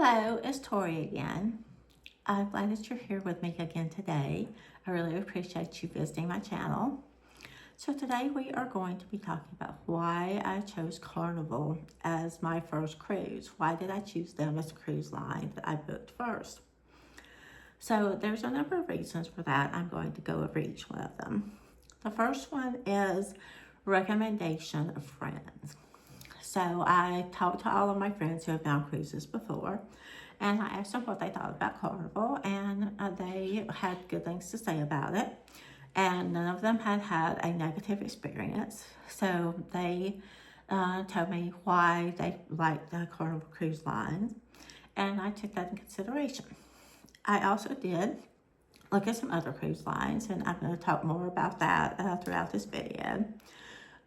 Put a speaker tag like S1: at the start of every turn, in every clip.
S1: Hello, it's Tori again. I'm glad that you're here with me again today. I really appreciate you visiting my channel. So today we are going to be talking about why I chose Carnival as my first cruise. Why did I choose them as a cruise line that I booked first? So there's a number of reasons for that. I'm going to go over each one of them. The first one is recommendation of friends. So I talked to all of my friends who have been on cruises before, and I asked them what they thought about Carnival, and they had good things to say about it. And none of them had had a negative experience. So they told me why they liked the Carnival Cruise Line, and I took that in consideration. I also did look at some other cruise lines, and I'm going to talk more about that throughout this video.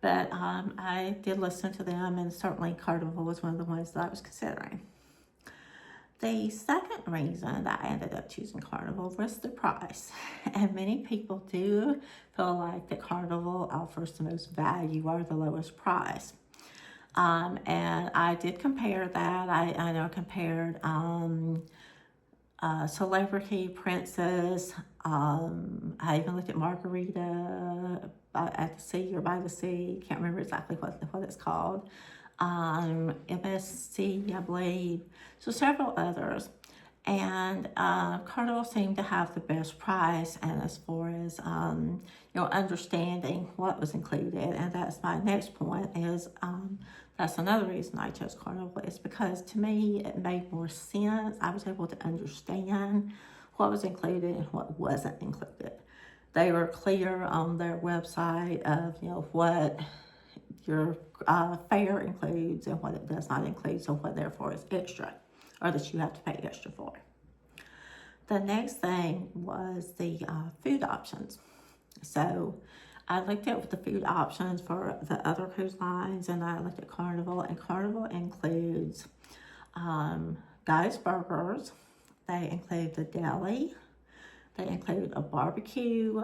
S1: But I did listen to them, and certainly Carnival was one of the ones that I was considering. The second reason that I ended up choosing Carnival was the price. And many people do feel like that Carnival offers the most value or the lowest price. And I did compare that. I compared Celebrity, Princess. I even looked at Margarita at the Sea or by the Sea. Can't remember exactly what it's called. MSC, I believe. So several others. And Carnival seemed to have the best price, and as far as understanding what was included. And that's my next point is that's another reason I chose Carnival, is because to me it made more sense. I was able to understand what was included and what wasn't included. They were clear on their website of what your fare includes and what it does not include, so what therefore is extra, or that you have to pay extra for. The next thing was the food options. So I looked at the food options for the other cruise lines, and I looked at Carnival, and Carnival includes Guy's Burgers. They include the deli. They include a barbecue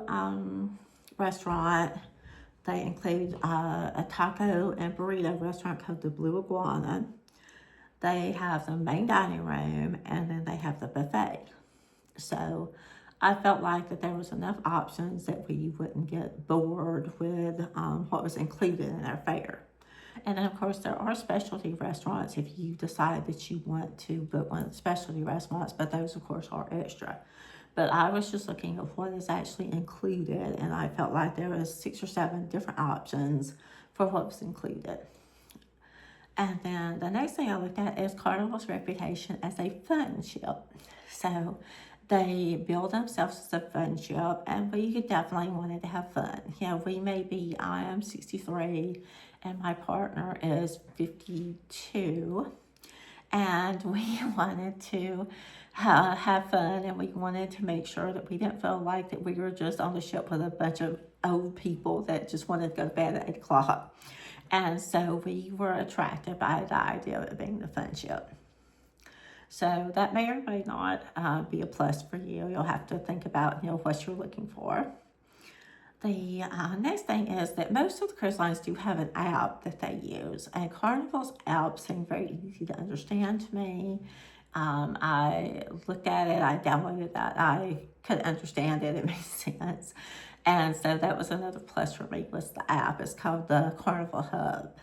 S1: restaurant. They include a taco and burrito restaurant called the Blue Iguana. They have the main dining room, and then they have the buffet. So I felt like that there was enough options that we wouldn't get bored with what was included in our fare. And then, of course, there are specialty restaurants if you decide that you want to book one of the specialty restaurants, but those, of course, are extra. But I was just looking at what is actually included, and I felt like there was 6 or 7 different options for what was included. And then the next thing I looked at is Carnival's reputation as a fun ship. So they build themselves as a fun ship, and we definitely wanted to have fun. I am 63, and my partner is 52, and we wanted to have fun, and we wanted to make sure that we didn't feel like that we were just on the ship with a bunch of old people that just wanted to go to bed at 8 o'clock. And so we were attracted by the idea of it being the fun ship. So that may or may not be a plus for you. You'll have to think about what you're looking for. The next thing is that most of the cruise lines do have an app that they use, and Carnival's app seemed very easy to understand to me. I looked at it, I downloaded that, I could understand it, it made sense. And so that was another plus for me, was the app. It's called the Carnival Hub.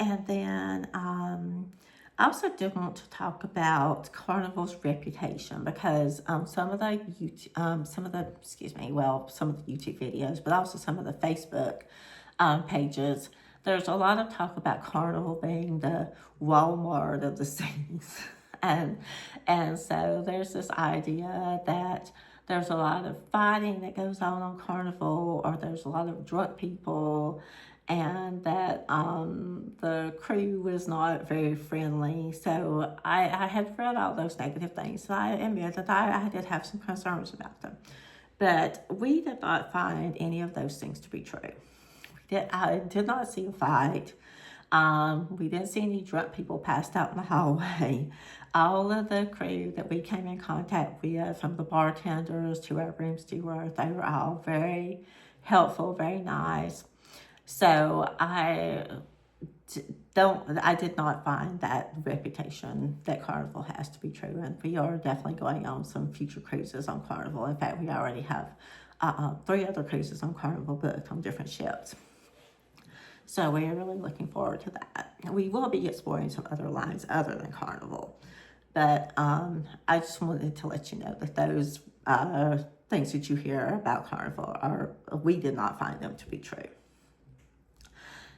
S1: And then I also did want to talk about Carnival's reputation, because some of the YouTube videos, but also some of the Facebook pages, there's a lot of talk about Carnival being the Walmart of the seas. And so there's this idea that there's a lot of fighting that goes on Carnival, or there's a lot of drunk people, and that the crew is not very friendly. So I had read all those negative things, so I admit that I did have some concerns about them. But we did not find any of those things to be true. I did not see a fight. We didn't see any drunk people passed out in the hallway. All of the crew that we came in contact with, from the bartenders to our room steward, they were all very helpful, very nice. So I I did not find that reputation that Carnival has to be true, and we are definitely going on some future cruises on Carnival. In fact, we already have 3 other cruises on Carnival booked on different ships. So we are really looking forward to that. We will be exploring some other lines other than Carnival. But I just wanted to let you know that those things that you hear about Carnival we did not find them to be true.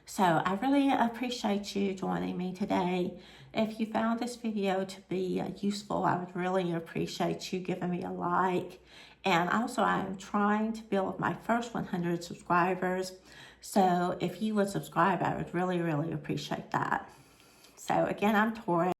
S1: So I really appreciate you joining me today. If you found this video to be useful, I would really appreciate you giving me a like. And also, I am trying to build my first 100 subscribers. So if you would subscribe, I would really, really appreciate that. So again, I'm Tori.